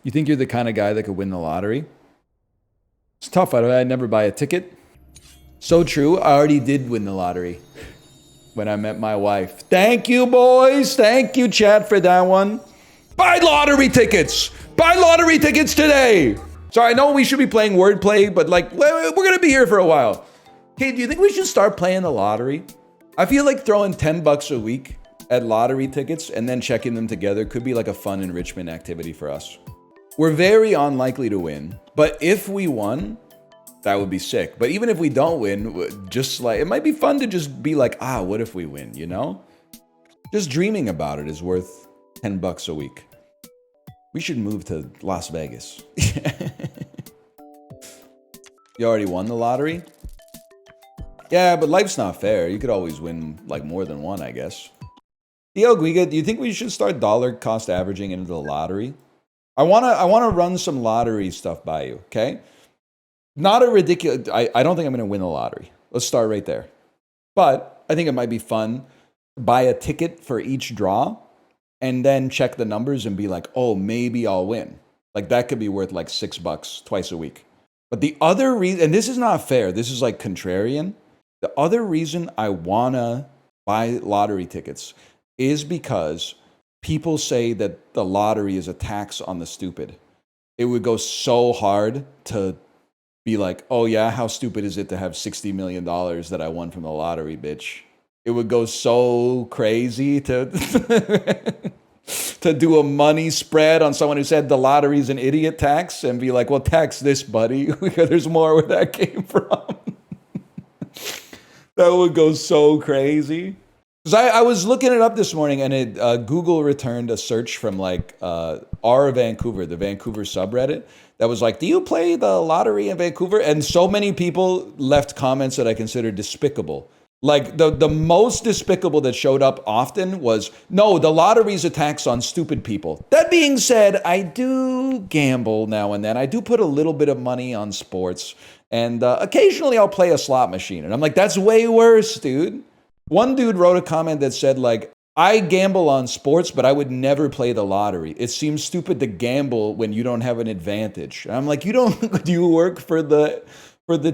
You think you're the kind of guy that could win the lottery? It's tough. I'd never buy a ticket. So true. I already did win the lottery when I met my wife. Thank you, boys. Thank you, chat, for that one. Buy lottery tickets. Buy lottery tickets today. Sorry, I know we should be playing wordplay, but like, we're going to be here for a while. Okay, do you think we should start playing the lottery? I feel like throwing 10 bucks a week at lottery tickets and then checking them together could be like a fun enrichment activity for us. We're very unlikely to win, but if we won, that would be sick. But even if we don't win, just like, it might be fun to just be like, what if we win, you know? Just dreaming about it is worth 10 bucks a week. We should move to Las Vegas. You already won the lottery? Yeah, but life's not fair. You could always win like more than one, I guess. Theo Guiga, do you think we should start dollar cost averaging into the lottery? I wanna run some lottery stuff by you, okay? Not a ridiculous. I don't think I'm gonna win the lottery. Let's start right there. But I think it might be fun. Buy a ticket for each draw, and then check the numbers and be like, oh, maybe I'll win. Like that could be worth like $6 twice a week. But the other reason, and this is not fair. This is like contrarian. The other reason I wanna buy lottery tickets is because people say that the lottery is a tax on the stupid. It would go so hard to be like, oh yeah, how stupid is it to have $60 million that I won from the lottery, bitch? It would go so crazy to to do a money spread on someone who said the lottery's an idiot tax and be like, well, tax this, buddy. There's more where that came from. That would go so crazy. Because I was looking it up this morning, and Google returned a search from like R Vancouver, the Vancouver subreddit, that was like, do you play the lottery in Vancouver? And so many people left comments that I consider despicable. Like the most despicable that showed up often was, no, the lottery's a tax on stupid people. That being said, I do gamble now and then. I do put a little bit of money on sports, and occasionally I'll play a slot machine. And I'm like, that's way worse, dude. One dude wrote a comment that said, like, I gamble on sports, but I would never play the lottery. It seems stupid to gamble when you don't have an advantage. And I'm like, do you work for the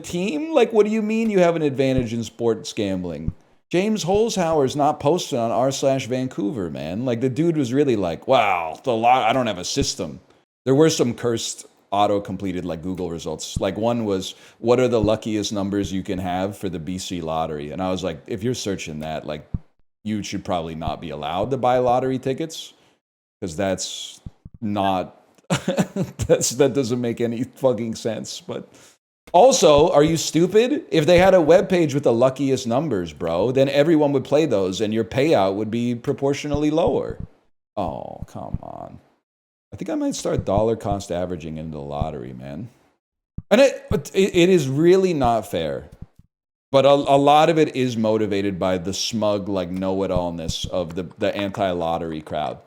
team? Like, what do you mean you have an advantage in sports gambling? James Holzhauer's not posted on r/Vancouver, man. Like, the dude was really like, wow, I don't have a system. There were some cursed auto-completed like Google results. Like one was, what are the luckiest numbers you can have for the BC lottery? And I was like, if you're searching that, like you should probably not be allowed to buy lottery tickets, because that's not, that doesn't make any fucking sense. But also, are you stupid? If they had a webpage with the luckiest numbers, bro, then everyone would play those and your payout would be proportionally lower. Oh, come on. I think I might start dollar cost averaging into the lottery, man. And it is really not fair. But a lot of it is motivated by the smug, like, know-it-allness of the anti-lottery crowd.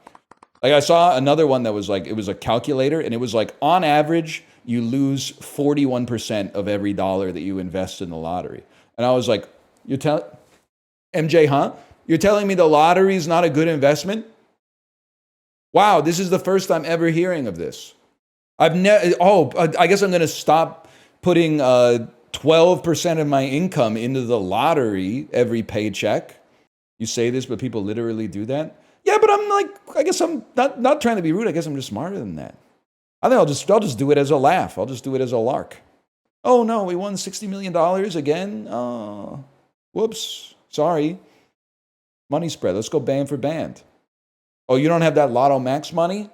Like, I saw another one that was like, it was a calculator, and it was like, on average, you lose 41% of every dollar that you invest in the lottery. And I was like, MJ, huh? You're telling me the lottery is not a good investment? Wow, this is the first time ever hearing of this. I guess I'm going to stop putting 12% of my income into the lottery every paycheck. You say this, but people literally do that. Yeah, but I'm like, I guess I'm not trying to be rude. I guess I'm just smarter than that. I think I'll just do it as a laugh. I'll just do it as a lark. Oh no, we won $60 million again. Oh, whoops. Sorry. Money spread. Let's go band for band. Oh, you don't have that Lotto Max money?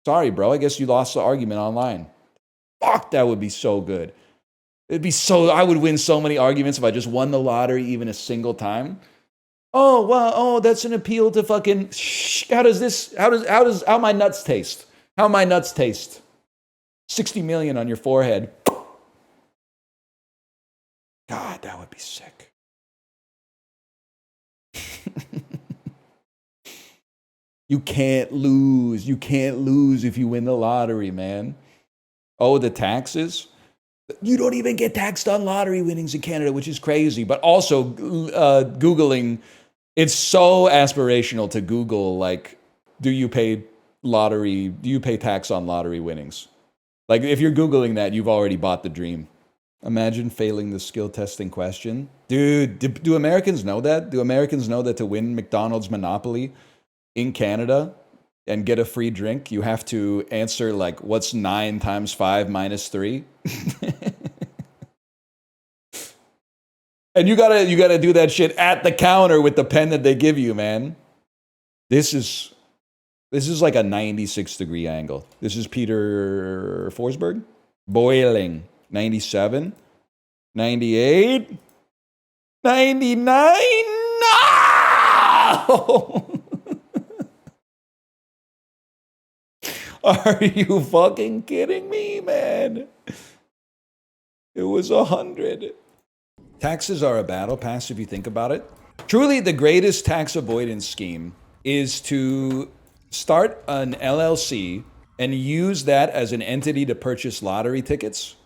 Sorry, bro. I guess you lost the argument online. Fuck, that would be so good. I would win so many arguments if I just won the lottery even a single time. Oh, well, that's an appeal to fucking, how my nuts taste? How my nuts taste? 60 million on your forehead. God, that would be sick. You can't lose. You can't lose if you win the lottery, man. Oh, the taxes? You don't even get taxed on lottery winnings in Canada, which is crazy. But also, Googling, it's so aspirational to Google, like, do you pay lottery, do you pay tax on lottery winnings? Like, if you're Googling that, you've already bought the dream. Imagine failing the skill testing question. Dude, do Americans know that? Do Americans know that to win McDonald's Monopoly in Canada and get a free drink, you have to answer, like, what's 9 times 5 minus 3? And you gotta do that shit at the counter with the pen that they give you, man. This is like a 96-degree angle. This is Peter Forsberg. Boiling. 97. 98. 99. No! Are you fucking kidding me, man? It was 100. Taxes are a battle pass if you think about it. Truly, the greatest tax avoidance scheme is to start an LLC and use that as an entity to purchase lottery tickets.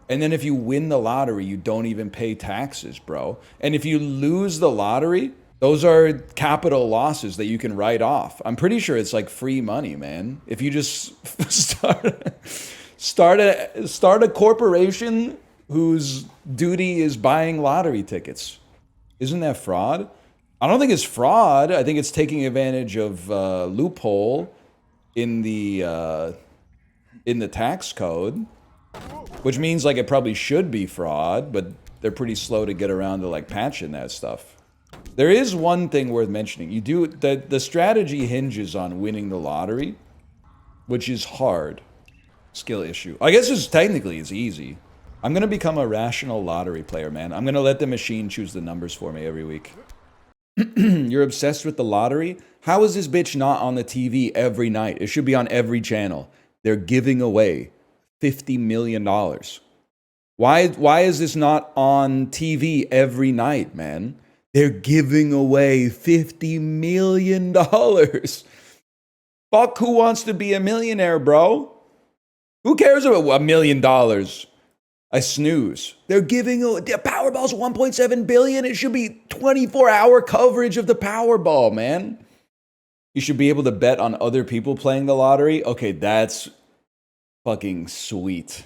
And then if you win the lottery, you don't even pay taxes, bro. And if you lose the lottery, those are capital losses that you can write off. I'm pretty sure it's like free money, man. If you just start a corporation whose duty is buying lottery tickets. Isn't that fraud? I don't think it's fraud. I think it's taking advantage of loophole in the tax code, which means like it probably should be fraud, but they're pretty slow to get around to like patching that stuff. There is one thing worth mentioning. You do the strategy hinges on winning the lottery, which is hard. Skill issue. I guess it's easy. I'm gonna become a rational lottery player, man. I'm gonna let the machine choose the numbers for me every week. You're obsessed with the lottery? How is this bitch not on the TV every night? It should be on every channel. They're giving away $50 million. Why is this not on TV every night, man? They're giving away $50 million. Fuck who wants to be a millionaire, bro? Who cares about $1 million? I snooze. They're giving the Powerball's $1.7 billion. It should be 24-hour coverage of the Powerball, man. You should be able to bet on other people playing the lottery. Okay, that's fucking sweet.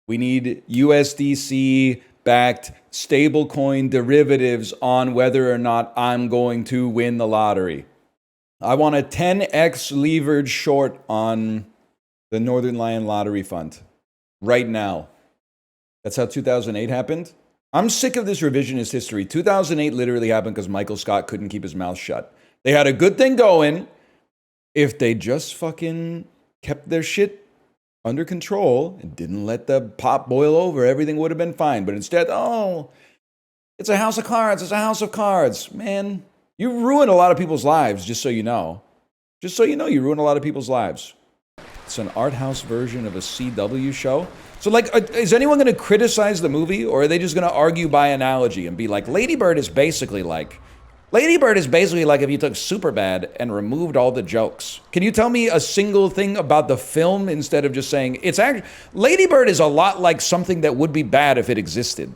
We need USDC backed stablecoin derivatives on whether or not I'm going to win the lottery. I want a 10x levered short on the northernlion lottery fund right now. That's how 2008 happened. I'm sick of this revisionist history. 2008 literally happened because Michael Scott couldn't keep his mouth shut. They had a good thing going. If they just fucking kept their shit under control and didn't let the pot boil over, everything would have been fine. But instead, oh, it's a house of cards. It's a house of cards. Man, you ruined a lot of people's lives, just so you know. Just so you know, you ruined a lot of people's lives. It's an art house version of a CW show. So, like, is anyone going to criticize the movie, or are they just going to argue by analogy and be like, Lady Bird is basically like if you took Superbad and removed all the jokes. Can you tell me a single thing about the film instead of just saying it's actually Lady Bird is a lot like something that would be bad if it existed?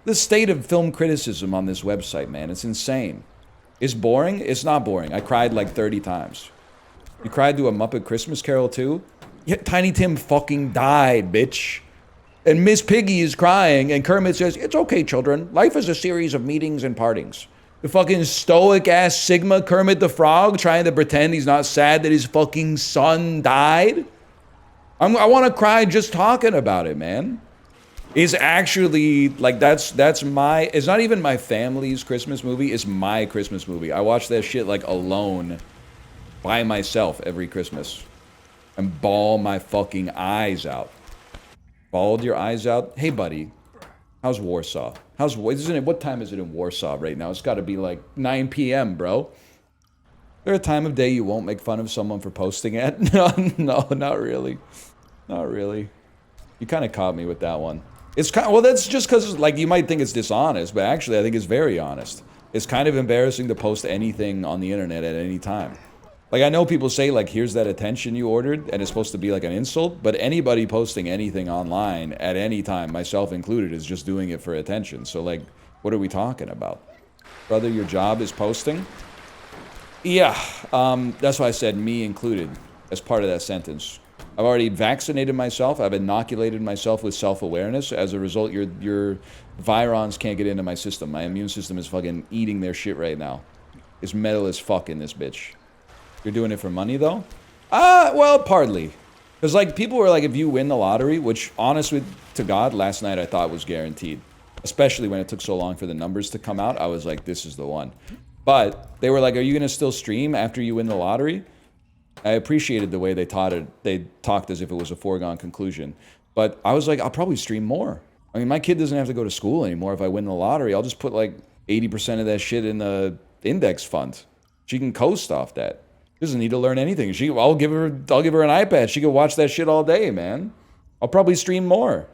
The state of film criticism on this website, man, it's insane. It's boring? It's not boring. I cried like 30 times. You cried to A Muppet Christmas Carol too? Yeah, Tiny Tim fucking died, bitch. And Miss Piggy is crying, and Kermit says, it's okay, children. Life is a series of meetings and partings. The fucking stoic-ass Sigma Kermit the Frog trying to pretend he's not sad that his fucking son died. I want to cry just talking about it, man. It's actually, like, that's my, it's not even my family's Christmas movie. It's my Christmas movie. I watch that shit, like, alone, by myself every Christmas. And bawl my fucking eyes out. Bawled your eyes out? Hey, buddy. How's Warsaw? What time is it in Warsaw right now? It's got to be like 9 p.m., bro. Is there a time of day you won't make fun of someone for posting it? No, not really. Not really. You kind of caught me with that one. It's kind of, well, that's just because, like, you might think it's dishonest, but actually I think it's very honest. It's kind of embarrassing to post anything on the internet at any time. Like, I know people say, like, here's that attention you ordered, and it's supposed to be like an insult, but anybody posting anything online at any time, myself included, is just doing it for attention. So, like, what are we talking about? Brother, your job is posting? Yeah, that's why I said me included. as part of that sentence. I've already vaccinated myself. I've inoculated myself with self-awareness. As a result, your virons can't get into my system. My immune system is fucking eating their shit right now. It's metal as fuck in this bitch. You're doing it for money, though? Well, partly. Because, like, people were like, if you win the lottery, which, honestly, to God, last night I thought was guaranteed. Especially when it took so long for the numbers to come out. I was like, this is the one. But they were like, are you going to still stream after you win the lottery? I appreciated the way they taught it. They talked as if it was a foregone conclusion. But I was like, I'll probably stream more. I mean, my kid doesn't have to go to school anymore if I win the lottery. I'll just put like 80% of that shit in the index fund. She can coast off that. She doesn't need to learn anything. I'll give her an iPad. She can watch that shit all day, man. I'll probably stream more.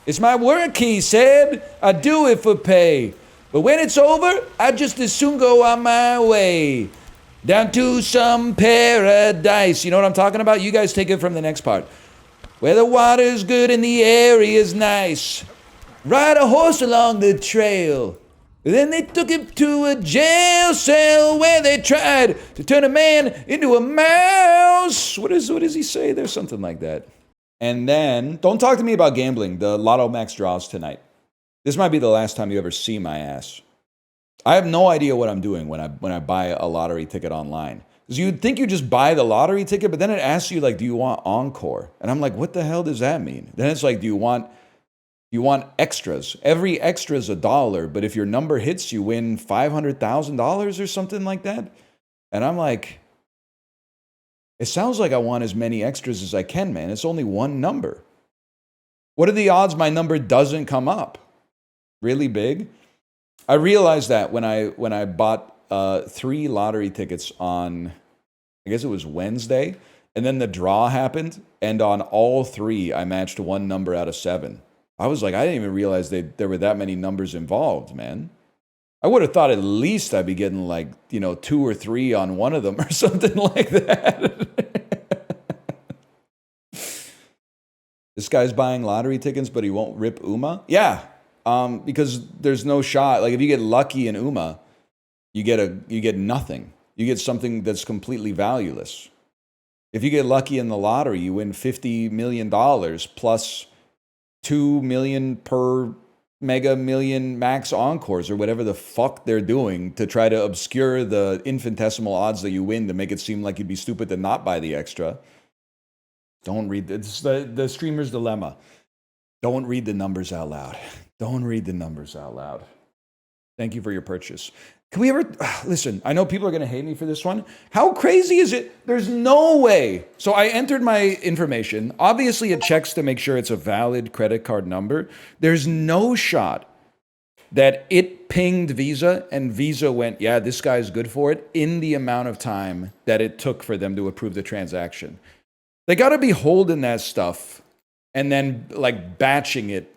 It's my work, he said. I do it for pay. But when it's over, I just as soon go on my way. Down to some paradise. You know what I'm talking about? You guys take it from the next part. Where the water's good and the air is nice. Ride a horse along the trail. Then they took him to a jail cell where they tried to turn a man into a mouse. What does he say? There's something like that. And then, don't talk to me about gambling. The Lotto Max draws tonight. This might be the last time you ever see my ass. I have no idea what I'm doing when I buy a lottery ticket online. Because you'd think you just buy the lottery ticket, but then it asks you, like, do you want Encore? And I'm like, what the hell does that mean? Then it's like, do you want extras? Every extra is $1, but if your number hits, you win $500,000 or something like that. And I'm like, it sounds like I want as many extras as I can, man. It's only one number. What are the odds my number doesn't come up? Really big? I realized that when I bought 3 lottery tickets on, I guess it was Wednesday, and then the draw happened, and on all 3, I matched one number out of 7. I was like, I didn't even realize there were that many numbers involved, man. I would have thought at least I'd be getting like, 2 or 3 on one of them or something like that. This guy's buying lottery tickets, but he won't rip Uma? Yeah. Because there's no shot. Like if you get lucky in Uma, you get nothing. You get something that's completely valueless. If you get lucky in the lottery, you win $50 million plus $2 million per Mega Million Max Encores or whatever the fuck they're doing to try to obscure the infinitesimal odds that you win to make it seem like you'd be stupid to not buy the extra. Don't read it's the streamer's dilemma. Don't read the numbers out loud. Don't read the numbers out loud. Thank you for your purchase. Can we ever, listen, I know people are going to hate me for this one. How crazy is it? There's no way. So I entered my information. Obviously, it checks to make sure it's a valid credit card number. There's no shot that it pinged Visa and Visa went, yeah, this guy's good for it in the amount of time that it took for them to approve the transaction. They got to be holding that stuff and then like batching it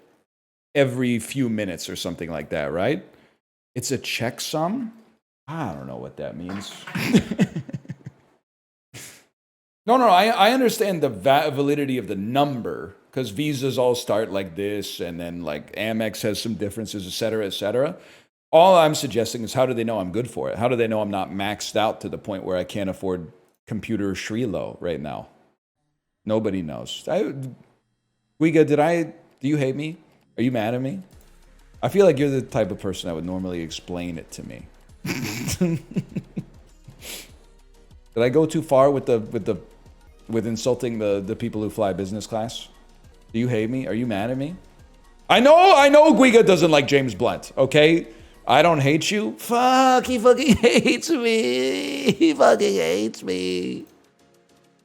every few minutes or something like that, right? It's a checksum? I don't know what that means. No, I understand the validity of the number because Visas all start like this and then like Amex has some differences, et cetera, et cetera. All I'm suggesting is how do they know I'm good for it? How do they know I'm not maxed out to the point where I can't afford computer Shrilo right now? Nobody knows. Guiga, do you hate me? Are you mad at me? I feel like you're the type of person that would normally explain it to me. Did I go too far with insulting the people who fly business class? Do you hate me? Are you mad at me? I know Guiga doesn't like James Blunt, okay? I don't hate you. Fuck, he fucking hates me. He fucking hates me.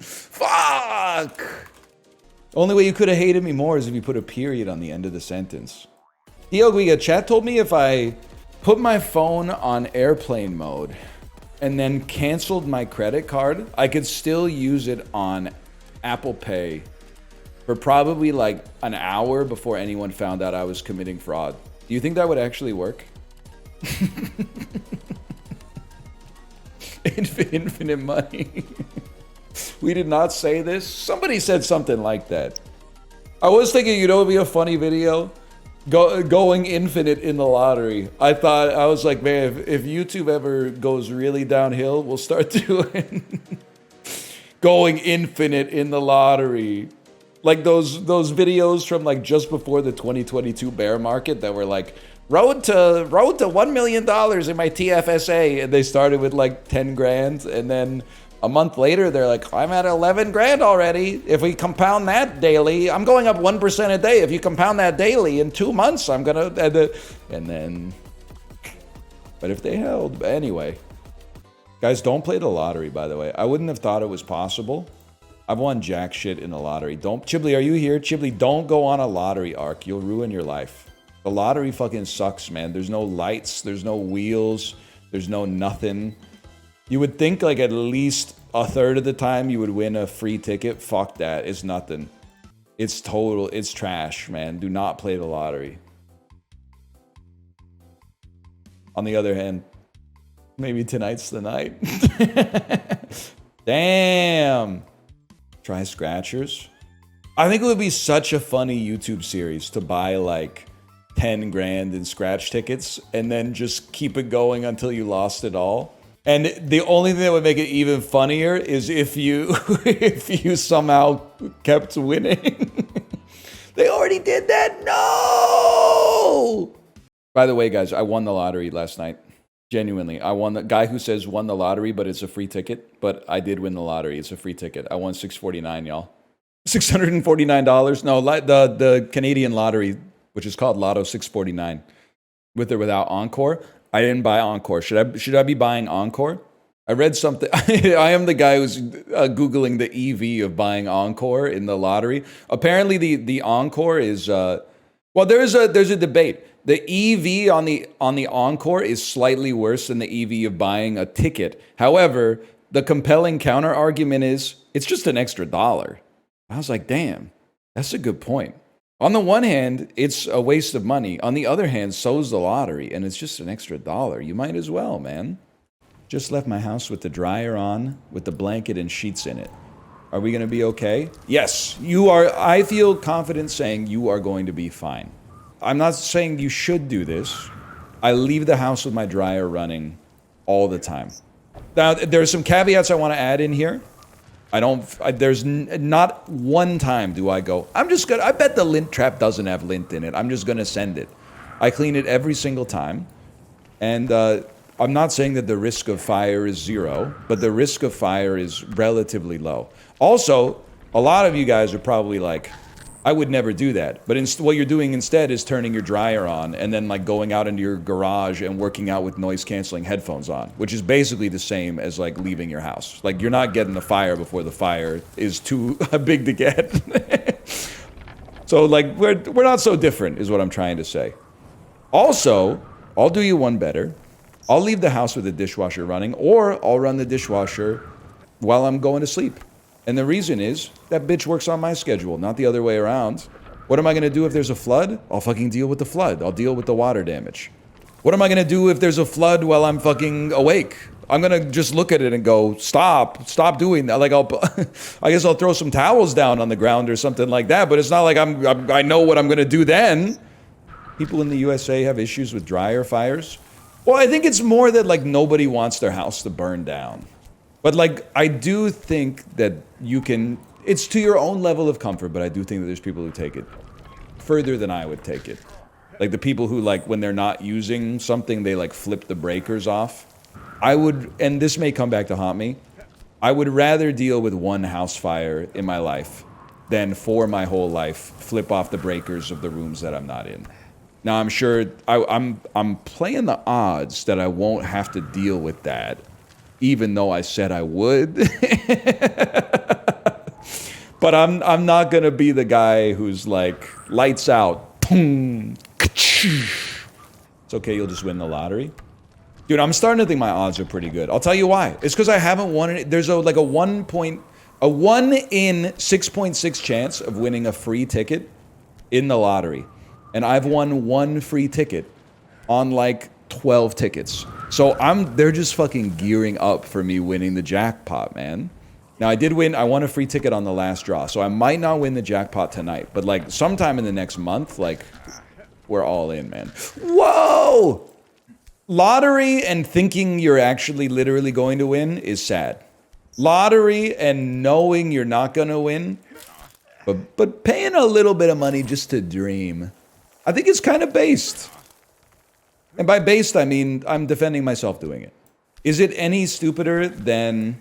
Fuck! Only way you could have hated me more is if you put a period on the end of the sentence. Yo, Guiga, chat told me if I put my phone on airplane mode and then canceled my credit card, I could still use it on Apple Pay for probably like an hour before anyone found out I was committing fraud. Do you think that would actually work? Infinite money. We did not say this. Somebody said something like that. I was thinking, it would be a funny video. Going infinite in the lottery. I was like, man, if YouTube ever goes really downhill, we'll start doing going infinite in the lottery. Like those videos from like just before the 2022 bear market that were like, road to $1 million in my TFSA. And they started with like 10 grand. And then a month later, they're like, I'm at 11 grand already. If we compound that daily, I'm going up 1% a day. If you compound that daily in 2 months, I'm gonna, and then, but if they held, anyway. Guys, don't play the lottery, by the way. I wouldn't have thought it was possible. I've won jack shit in the lottery. Don't, Chibli, are you here? Chibli, don't go on a lottery arc. You'll ruin your life. The lottery fucking sucks, man. There's no lights. There's no wheels. There's no nothing. You would think like at least a third of the time you would win a free ticket. Fuck that. It's nothing. It's total. It's trash, man. Do not play the lottery. On the other hand, maybe tonight's the night. Damn. Try scratchers. I think it would be such a funny YouTube series to buy like 10 grand in scratch tickets and then just keep it going until you lost it all. And the only thing that would make it even funnier is if you if you somehow kept winning. They already did that. No. By the way, guys, I won the lottery last night. Genuinely, I won. The guy who says won the lottery, but it's a free ticket. But I did win the lottery. It's a free ticket. I won $649, y'all. $649. No, the Canadian lottery, which is called Lotto 649, with or without Encore. I didn't buy Encore. Should I be buying Encore? I read something. I am the guy who's googling the EV of buying Encore in the lottery. Apparently, the Encore is well. There's a debate. The EV on the Encore is slightly worse than the EV of buying a ticket. However, the compelling counter argument is it's just an extra $1. I was like, damn, that's a good point. On the one hand, it's a waste of money. On the other hand, so's the lottery, and it's just an extra $1. You might as well, man. Just left my house with the dryer on, with the blanket and sheets in it. Are we going to be okay? Yes, you are. I feel confident saying you are going to be fine. I'm not saying you should do this. I leave the house with my dryer running all the time. Now, there's some caveats I want to add in here. There's not one time do I go, I bet the lint trap doesn't have lint in it. I'm just going to send it. I clean it every single time. And I'm not saying that the risk of fire is 0, but the risk of fire is relatively low. Also, a lot of you guys are probably like, I would never do that. But what you're doing instead is turning your dryer on and then like going out into your garage and working out with noise canceling headphones on, which is basically the same as like leaving your house. Like you're not getting the fire before the fire is too big to get. So like we're not so different is what I'm trying to say. Also, I'll do you one better. I'll leave the house with the dishwasher running, or I'll run the dishwasher while I'm going to sleep. And the reason is, that bitch works on my schedule, not the other way around. What am I gonna do if there's a flood? I'll fucking deal with the flood. I'll deal with the water damage. What am I gonna do if there's a flood while I'm fucking awake? I'm gonna just look at it and go, stop doing that. Like I guess I'll throw some towels down on the ground or something like that, but it's not like I know what I'm gonna do then. People in the USA have issues with dryer fires. Well, I think it's more that like nobody wants their house to burn down. But like, I do think that you can, it's to your own level of comfort, but I do think that there's people who take it further than I would take it. Like the people who like, when they're not using something, they like flip the breakers off. I would, and this may come back to haunt me, I would rather deal with one house fire in my life than for my whole life flip off the breakers of the rooms that I'm not in. Now I'm sure, I'm playing the odds that I won't have to deal with that, even though I said I would. But I'm not gonna be the guy who's like, lights out. Boom, it's okay, you'll just win the lottery. Dude, I'm starting to think my odds are pretty good. I'll tell you why. It's because I haven't won it. There's a 1 in 6.6 chance of winning a free ticket in the lottery. And I've won 1 free ticket on like 12 tickets. So they're just fucking gearing up for me winning the jackpot, man. Now I won a free ticket on the last draw, so I might not win the jackpot tonight, but like sometime in the next month, like we're all in, man. Whoa! Lottery and thinking you're actually literally going to win is sad. Lottery and knowing you're not going to win, but paying a little bit of money just to dream, I think it's kind of based. And by based, I mean I'm defending myself doing it. Is it any stupider than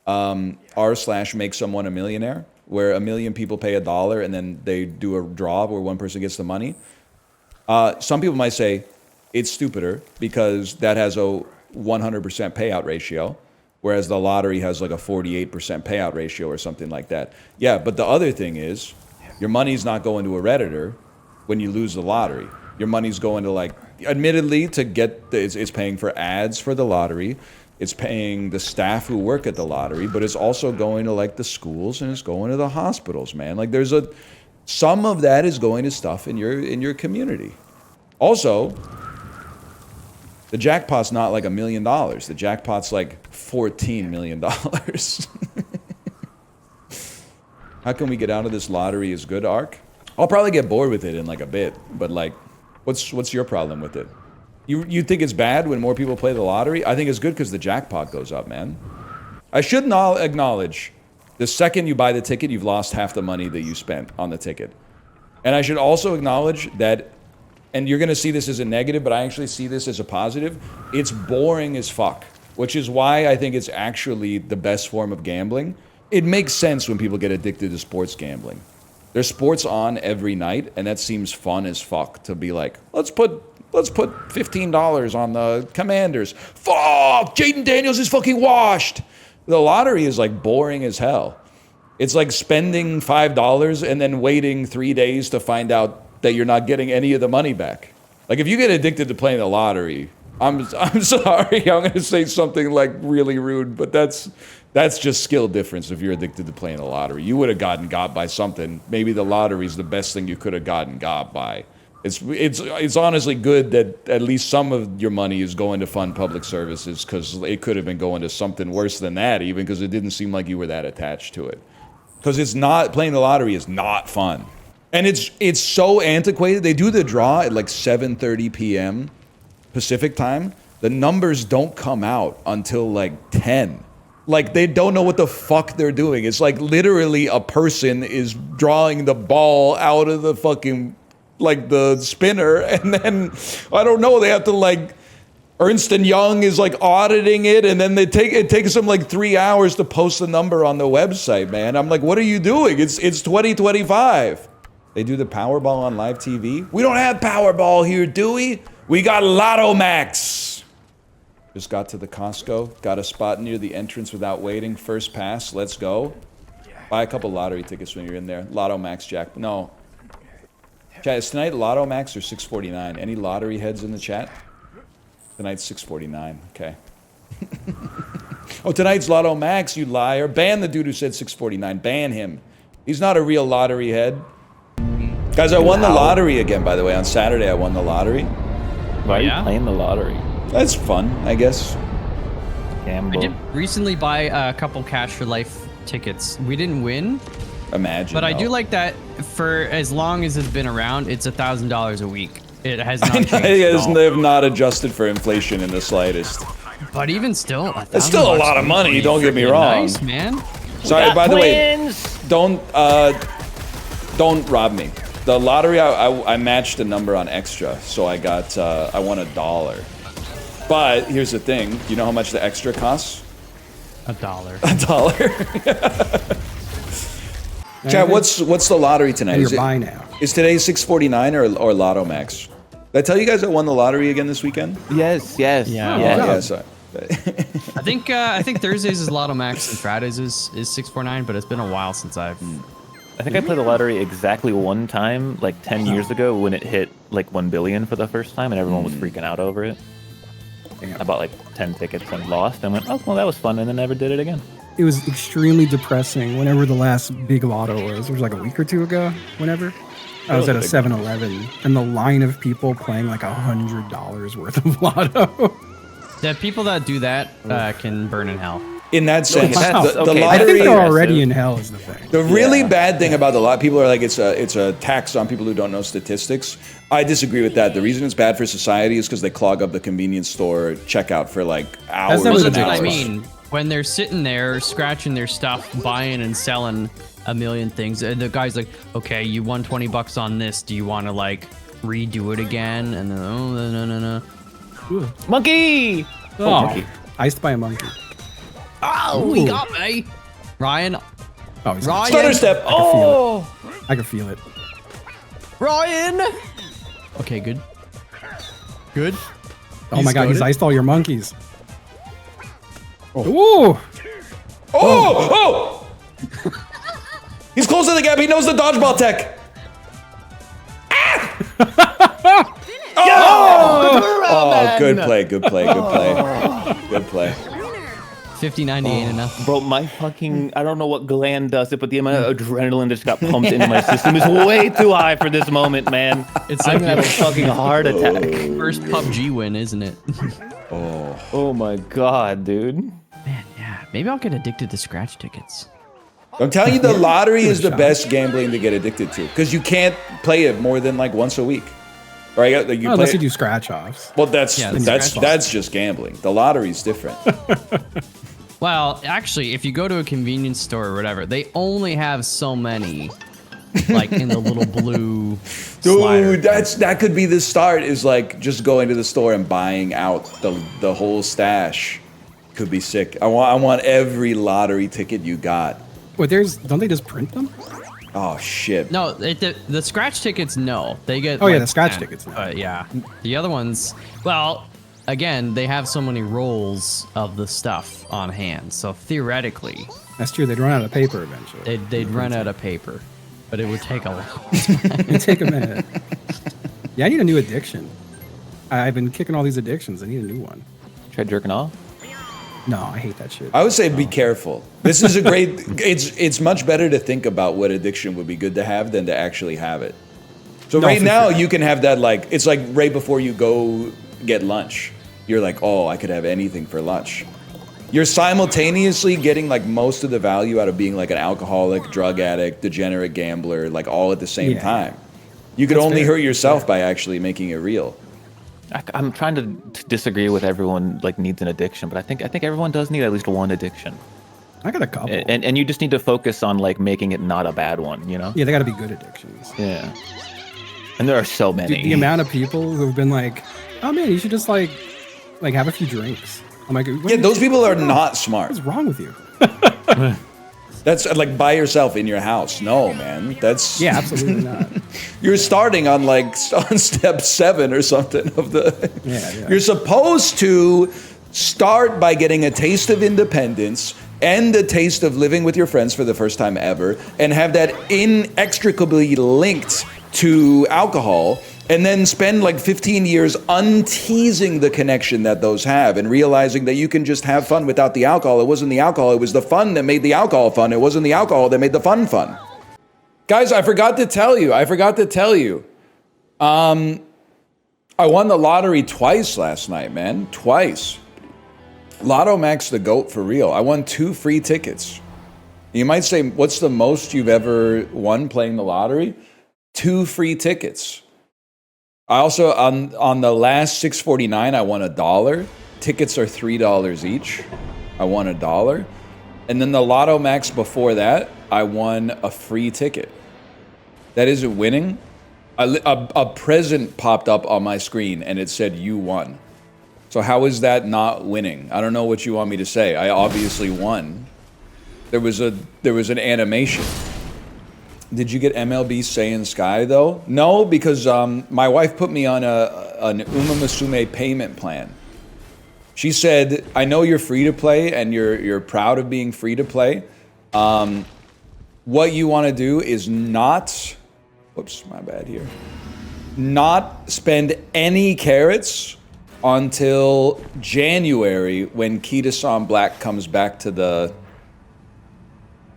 r/make someone a millionaire, where 1 million people pay $1 and then they do a draw where one person gets the money? Some people might say it's stupider because that has a 100% payout ratio, whereas the lottery has like a 48% payout ratio or something like that. Yeah, but the other thing is your money's not going to a Redditor when you lose the lottery. Your money's going to, like, admittedly, to get it's paying for ads for the lottery. It's paying the staff who work at the lottery, but it's also going to, like, the schools, and it's going to the hospitals, man. Like, some of that is going to stuff in your community. Also, the jackpot's not like $1 million. The jackpot's like $14 million. How can we get out of this lottery is good arc? I'll probably get bored with it in like a bit, but like, what's your problem with it? You think it's bad when more people play the lottery? I think it's good because the jackpot goes up, man. I should not acknowledge the second you buy the ticket, you've lost half the money that you spent on the ticket. And I should also acknowledge that, and you're going to see this as a negative, but I actually see this as a positive. It's boring as fuck, which is why I think it's actually the best form of gambling. It makes sense when people get addicted to sports gambling. There's sports on every night, and that seems fun as fuck to be like, let's put $15 on the Commanders. Fuck! Jaden Daniels is fucking washed! The lottery is like boring as hell. It's like spending $5 and then waiting 3 days to find out that you're not getting any of the money back. Like, if you get addicted to playing the lottery, I'm sorry, I'm going to say something like really rude, but that's just skill difference if you're addicted to playing the lottery. You would have gotten got by something. Maybe the lottery is the best thing you could have gotten got by. It's honestly good that at least some of your money is going to fund public services, because it could have been going to something worse than that, even, because it didn't seem like you were that attached to it. Because playing the lottery is not fun. And it's so antiquated. They do the draw at like 7:30 p.m. Pacific time. The numbers don't come out until like 10. Like, they don't know what the fuck they're doing. It's like literally a person is drawing the ball out of the fucking, like, the spinner, and then, I don't know, they have to, like, Ernst & Young is like auditing it, and then it takes them like 3 hours to post the number on the website, man. I'm like, what are you doing? It's 2025. They do the Powerball on live TV. We don't have Powerball here, do we? We got Lotto Max. Just got to the Costco, got a spot near the entrance without waiting. First pass, let's go. Buy a couple lottery tickets when you're in there. Lotto Max, Jack. No. Chat, is tonight Lotto Max or 649? Any lottery heads in the chat? Tonight's 649, okay. Oh, tonight's Lotto Max, you liar. Ban the dude who said 649. Ban him. He's not a real lottery head. Guys, I won the lottery again, by the way. On Saturday, I won the lottery. Why are you playing the lottery? That's fun, I guess. Gamble. I did recently buy a couple Cash for Life tickets. We didn't win. Imagine. But I do like that for as long as it's been around, it's $1,000 a week. It has not changed at all. They have not adjusted for inflation in the slightest. But even still, it's still a lot of money, don't get me wrong. Nice, man. Sorry, by the way, don't rob me. The lottery, I matched a number on Extra, so I won $1. But here's the thing, you know how much the Extra costs? $1. $1. Chat, what's the lottery tonight? You're buying now. Is today 649 or Lotto Max? Did I tell you guys I won the lottery again this weekend? Yes. Yeah. Sorry. I think Thursdays is Lotto Max and Fridays is 649, but it's been a while since I think I played the lottery exactly one time, like 10 years ago, when it hit like 1 billion for the first time, and everyone was freaking out over it. I bought like 10 tickets and lost, and went, oh, well, that was fun, and then never did it again. It was extremely depressing whenever the last big lotto was. It was like a week or two ago, whenever. I was at a 7-Eleven, and the line of people playing like $100 worth of lotto. The people that do that can burn in hell. In that sense, Wow. the I lottery think they're already in hell is the thing. The really bad thing about the lot, people are like, it's a tax on people who don't know statistics. I disagree with that. The reason it's bad for society is because they clog up the convenience store checkout for like hours. That's and what hours. I mean. when they're sitting there scratching their stuff, buying and selling a million things, and the guy's like, okay, you won 20 bucks on this. Do you want to like redo it again? And then, oh, no. Ooh. Monkey! Oh, monkey. Iced by a monkey. Oh, he got me. Ryan. Oh, he's Ryan. Stutter step. Oh. I can feel it. Ryan. Okay, good. Good. Oh my god, he's goated. iced all your monkeys. Ooh! Oh! He's close to the gap. He knows the dodgeball tech. Ah! Oh, good play. Good play. 50-90 ain't enough. Bro, my fucking, I don't know what gland does it, but the amount of adrenaline that just got pumped into my system is way too high for this moment, man. It's I'm like gonna have a your fucking heart attack. first PUBG win, isn't it? Oh my god, dude. Man, yeah. Maybe I'll get addicted to scratch tickets. I'm telling you, the lottery is the best gambling to get addicted to because you can't play it more than like once a week. Right? Like Unless you do scratch offs. Well, that's scratch-offs. just gambling. The lottery's different. Well, actually, if you go to a convenience store or whatever, they only have so many, like in the little blue slider. Dude, that could be the start. Is like just going to the store and buying out the whole stash. Could be sick. I want every lottery ticket you got. Wait, don't they just print them? Oh shit. No, the scratch tickets, no. They get. Oh, yeah, like, the scratch 10, tickets, no. But yeah, the other ones, well, again, they have so many rolls of the stuff on hand. So theoretically, That's true. They'd run out of paper eventually. they'd run out of paper, but it would take a long It'd take a minute. Yeah, I need a new addiction. I've been kicking all these addictions. I need a new one. Try jerking off? No, I hate that shit. I would say be careful. This is a great. It's much better to think about what addiction would be good to have than to actually have it. So No, right for now sure. you can have that like it's like right before you go get lunch. You're like, oh, I could have anything for lunch. You're simultaneously getting like most of the value out of being like an alcoholic, drug addict, degenerate gambler, like all at the same Yeah. time. You could That's only fair. hurt yourself by actually making it real. I'm trying to disagree with everyone like needs an addiction, but I think everyone does need at least one addiction. I got a couple. And you just need to focus on like making it not a bad one, you know? Yeah, they got to be good addictions. Yeah. And there are so many. Dude, the amount of people who've been like, "Oh man, you should just like have a few drinks." I'm like, Yeah, those people are not smart. What's wrong with you? That's like by yourself in your house. No, man. That's Yeah, absolutely not. You're starting on like on step 7 or something of the. Yeah. You're supposed to start by getting a taste of independence and a taste of living with your friends for the first time ever, and have that inextricably linked to alcohol, and then spend like 15 years unteasing the connection that those have and realizing that you can just have fun without the alcohol. It wasn't the alcohol, it was the fun that made the alcohol fun. It wasn't the alcohol that made the fun fun. Guys, I forgot to tell you. I won the lottery twice last night, man. Twice. Lotto Max the GOAT for real. I won 2 free tickets. You might say, what's the most you've ever won playing the lottery? 2 free tickets. I also, on the last 649, I won $1. Tickets are $3 each. I won $1. And then the Lotto Max before that, I won a free ticket. That isn't winning. A present popped up on my screen and it said, you won. So how is that not winning? I don't know what you want me to say. I obviously won. There was an animation. Did you get MLB Saiyan Sky though? No, because my wife put me on an Uma Musume payment plan. She said, I know you're free to play and you're proud of being free to play. What you want to do is not, whoops, my bad here. Not spend any carrots until January when Kita-san Black comes back to the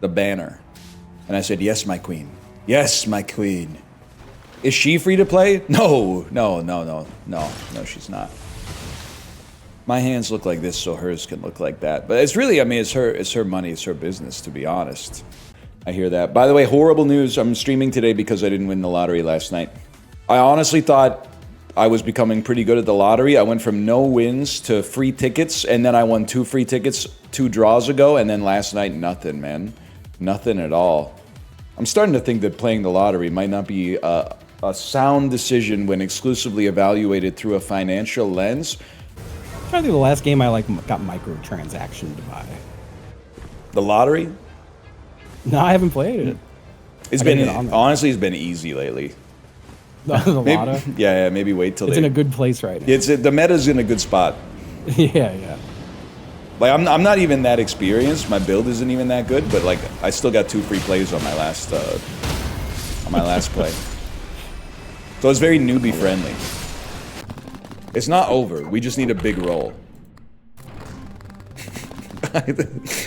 banner. And I said, yes, my queen. Yes, my queen. Is she free to play? No, she's not. My hands look like this so hers can look like that. But it's really, I mean, it's her money, it's her business, to be honest. I hear that. By the way, horrible news. I'm streaming today because I didn't win the lottery last night. I honestly thought I was becoming pretty good at the lottery. I went from no wins to free tickets, and then I won 2 free tickets 2 draws ago, and then last night, nothing, man. Nothing at all. I'm starting to think that playing the lottery might not be a sound decision when exclusively evaluated through a financial lens. I'm trying to think of the last game I got microtransaction to buy. The lottery? No, I haven't played it. It's been, honestly, it's been easy lately. The lotto? Yeah, maybe wait till it's in a good place right now. The meta's in a good spot. Yeah. Like I'm not even that experienced. My build isn't even that good, but like I still got 2 free plays on my last play. So it's very newbie friendly. It's not over. We just need a big roll.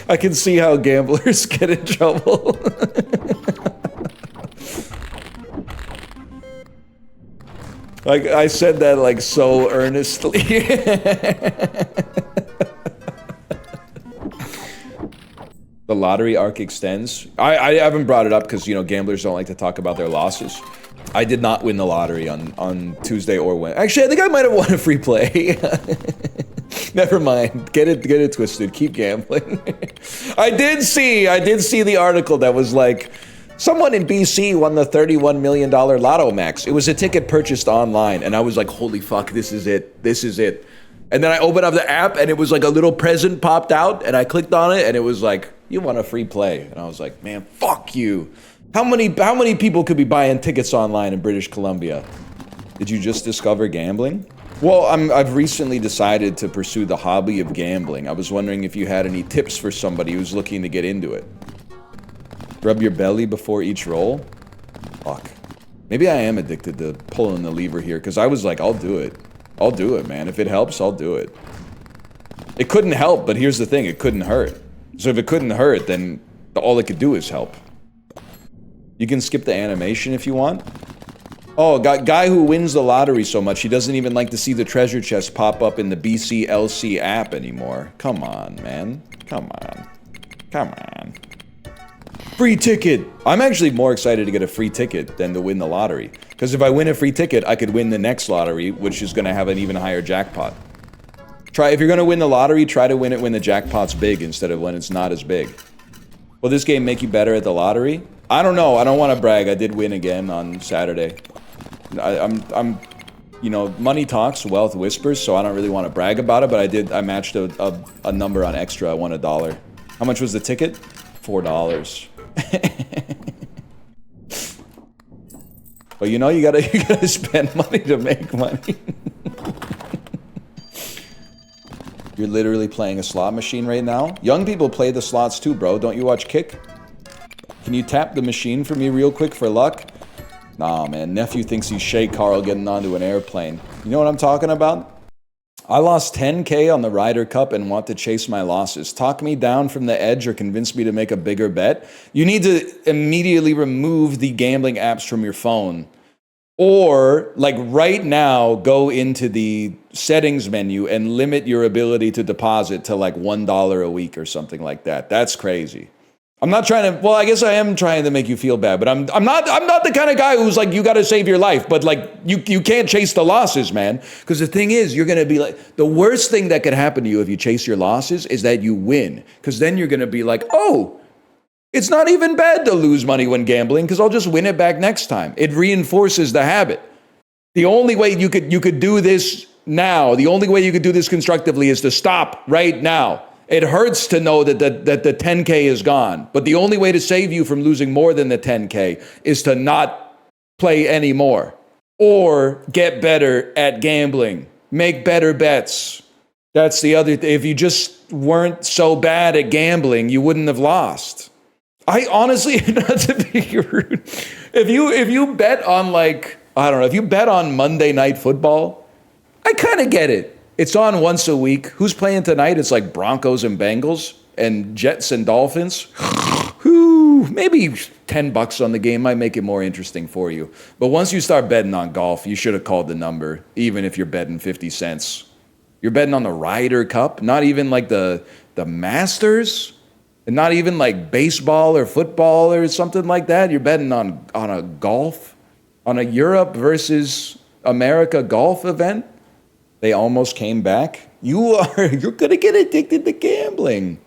I can see how gamblers get in trouble. Like I said that like so earnestly. The lottery arc extends. I haven't brought it up because, you know, gamblers don't like to talk about their losses. I did not win the lottery on Tuesday or Wednesday. Actually, I think I might have won a free play. Never mind. Get it twisted. Keep gambling. I did see the article that was like, someone in BC won the $31 million Lotto Max. It was a ticket purchased online, and I was like, holy fuck, this is it. This is it. And then I opened up the app, and it was like a little present popped out, and I clicked on it, and it was like, you won a free play. And I was like, man, fuck you. How many people could be buying tickets online in British Columbia? Did you just discover gambling? Well, I've recently decided to pursue the hobby of gambling. I was wondering if you had any tips for somebody who's looking to get into it. Rub your belly before each roll? Fuck. Maybe I am addicted to pulling the lever here, because I was like, I'll do it. I'll do it, man. If it helps, I'll do it. It couldn't help, but here's the thing, it couldn't hurt. So if it couldn't hurt, then all it could do is help. You can skip the animation if you want. Oh, guy who wins the lottery so much, he doesn't even like to see the treasure chest pop up in the BCLC app anymore. Come on, man. Come on. Come on. Free ticket! I'm actually more excited to get a free ticket than to win the lottery. Because if I win a free ticket, I could win the next lottery, which is going to have an even higher jackpot. If you're going to win the lottery, try to win it when the jackpot's big instead of when it's not as big. Will this game make you better at the lottery? I don't know. I don't want to brag. I did win again on Saturday. I'm, you know, money talks, wealth whispers, so I don't really want to brag about it, but I matched a number on extra. I won $1. How much was the ticket? $4. But you know, you gotta spend money to make money. You're literally playing a slot machine right now? Young people play the slots too, bro. Don't you watch Kick? Can you tap the machine for me real quick for luck? Nah, man. Nephew thinks he's Shay Carl getting onto an airplane. You know what I'm talking about? I lost 10K on the Ryder Cup and want to chase my losses. Talk me down from the edge or convince me to make a bigger bet. You need to immediately remove the gambling apps from your phone. Or, like right now, go into the settings menu and limit your ability to deposit to like $1 a week or something like that. That's crazy. I'm not trying to, well, I guess I am trying to make you feel bad, but I'm not the kind of guy who's like, you got to save your life, but like, you can't chase the losses, man. Because the thing is, you're going to be like, the worst thing that could happen to you if you chase your losses is that you win. Because then you're going to be like, oh, it's not even bad to lose money when gambling because I'll just win it back next time. It reinforces the habit. The only way you could do this now, the only way you could do this constructively is to stop right now. It hurts to know that the 10K is gone, but the only way to save you from losing more than the 10K is to not play anymore or get better at gambling. Make better bets. That's the other thing. If you just weren't so bad at gambling, you wouldn't have lost. I honestly, not to be rude, if you bet on like, I don't know, if you bet on Monday Night Football, I kind of get it. It's on once a week. Who's playing tonight? It's like Broncos and Bengals and Jets and Dolphins. Maybe $10 on the game might make it more interesting for you. But once you start betting on golf, you should have called the number, even if you're betting 50 cents. You're betting on the Ryder Cup, not even like the Masters. And not even like baseball or football or something like that. You're betting on a golf, on a Europe versus America golf event. They almost came back. You're gonna get addicted to gambling.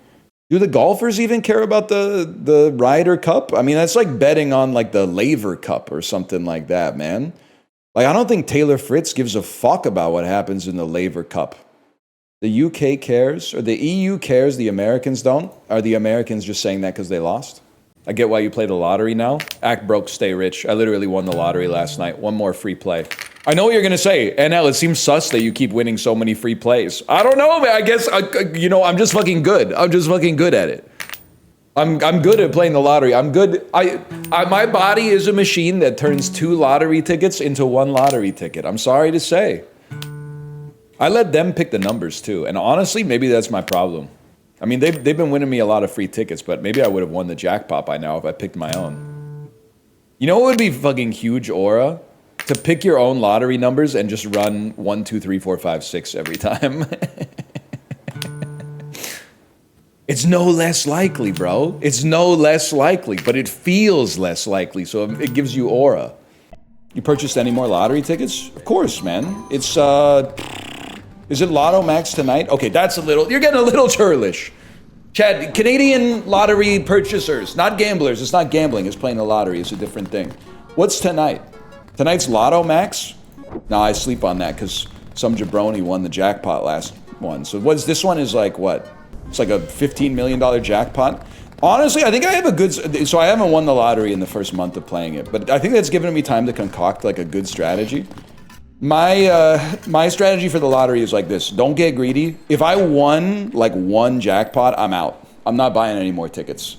Do the golfers even care about the Ryder Cup? I mean, that's like betting on like the Laver Cup or something like that, man. Like, I don't think Taylor Fritz gives a fuck about what happens in the Laver Cup. The UK cares, or the EU cares, the Americans don't? Are the Americans just saying that because they lost? I get why you play the lottery now. Act broke, stay rich. I literally won the lottery last night. One more free play. I know what you're going to say. NL, it seems sus that you keep winning so many free plays. I don't know, man. I guess, I'm just fucking good. I'm just fucking good at it. I'm good at playing the lottery. I'm good. My body is a machine that turns 2 lottery tickets into 1 lottery ticket. I'm sorry to say. I let them pick the numbers too. And honestly, maybe that's my problem. I mean, they've been winning me a lot of free tickets, but maybe I would have won the jackpot by now if I picked my own. You know what would be fucking huge aura? To pick your own lottery numbers and just run 1, 2, 3, 4, 5, 6 every time. It's no less likely, bro. It's no less likely, but it feels less likely, so it gives you aura. You purchased any more lottery tickets? Of course, man. It's, is it Lotto Max tonight? Okay, you're getting a little churlish. Chad, Canadian lottery purchasers, not gamblers. It's not gambling, it's playing the lottery. It's a different thing. What's tonight? Tonight's Lotto Max? No, I sleep on that because some jabroni won the jackpot last one. So this one is like what? It's like a $15 million jackpot. Honestly, I think I have a good, so I haven't won the lottery in the first month of playing it, but I think that's given me time to concoct like a good strategy. My strategy for the lottery is like this. Don't get greedy. If I won like 1 jackpot, I'm out. I'm not buying any more tickets.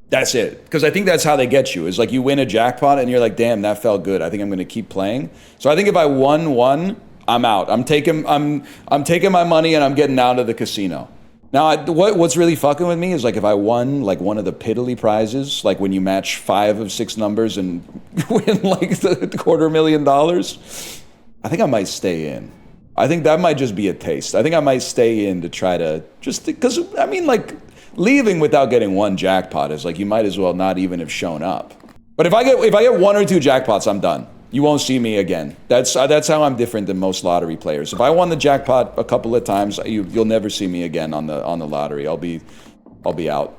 That's it. Because I think that's how they get you. Is like you win a jackpot and you're like, damn, that felt good. I think I'm going to keep playing. So I think if I won one, I'm out. I'm taking my money and I'm getting out of the casino. Now, what's really fucking with me is like if I won like one of the piddly prizes, like when you match 5 of 6 numbers and win like the $250,000, I think I might stay in. I think that might just be a taste. I think I might stay in to try to because I mean like leaving without getting 1 jackpot is like you might as well not even have shown up. But if I get 1 or 2 jackpots, I'm done. You won't see me again. That's how I'm different than most lottery players. If I won the jackpot a couple of times, you'll never see me again on the lottery. I'll be out.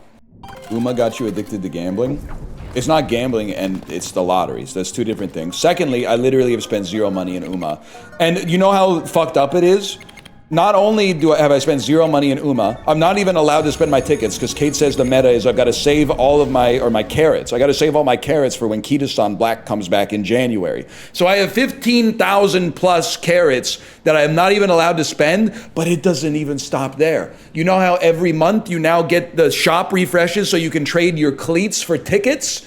Uma got you addicted to gambling? It's not gambling and it's the lotteries. That's 2 different things. Secondly, I literally have spent 0 money in Uma. And you know how fucked up it is? Not only have I spent 0 money in Uma, I'm not even allowed to spend my tickets because Kate says the meta is I've got to save all of my carrots. I got to save all my carrots for when Kita-san Black comes back in January. So I have 15,000 plus carrots that I am not even allowed to spend, but it doesn't even stop there. You know how every month you now get the shop refreshes so you can trade your cleats for tickets?